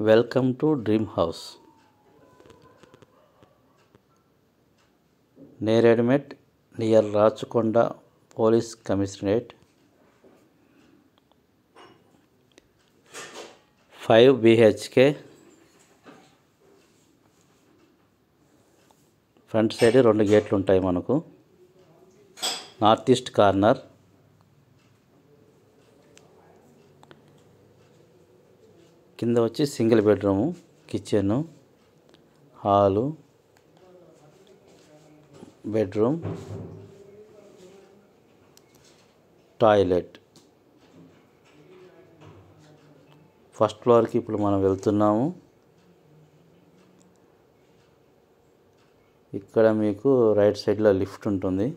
Welcome to dream house. Neredmet near Rachakonda police commissionerate. 5 BHK. Front side 2 గేట్లు ఉంటాయి మనకు. North east corner. కింద వచ్చి single bedroom, kitchen, hall, bedroom, toilet. First ఫ్లోర్కి ఇప్పుడు మనం వెళ్తున్నాము. ఇక్కడ మీకు రైట్ సైడ్లో లిఫ్ట్ ఉంటుంది.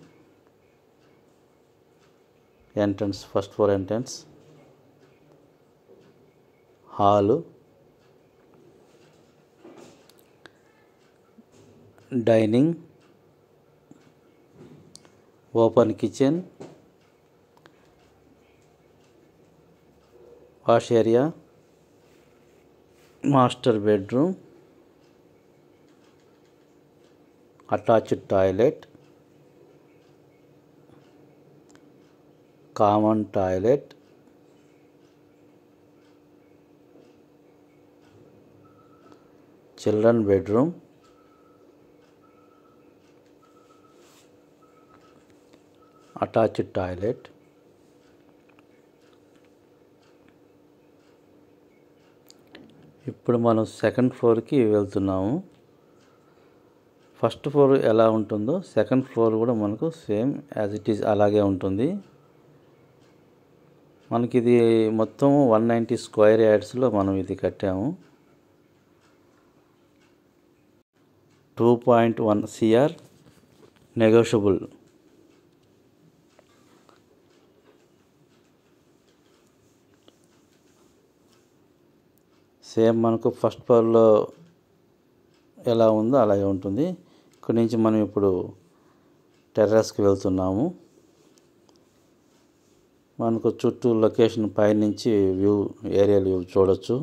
Entrance, first floor entrance, hall, dining, open kitchen, wash area, master bedroom, attached toilet, common toilet, children bedroom, attached toilet. ఇప్పుడు మనం సెకండ్ ఫ్లోర్కి వెళ్తున్నాము. ఫస్ట్ ఫ్లోర్ ఎలా ఉంటుందో సెకండ్ ఫ్లోర్ కూడా మనకు సేమ్ యాజ్ ఇట్ ఈజ్ అలాగే ఉంటుంది. మనకి ఇది మొత్తం 190 స్క్వేర్ యార్డ్స్లో మనం ఇది కట్టాము. 2.1 CR నెగోషియబుల్. సేమ్ మనకు ఫస్ట్ ఫ్లోర్లో ఎలా ఉందో అలాగే ఉంటుంది. ఇక్కడి నుంచి మనం ఇప్పుడు టెర్రస్కి వెళ్తున్నాము. మనకు చుట్టూ లొకేషన్ పైనుంచి వ్యూ, ఏరియల్ వ్యూ చూడొచ్చు.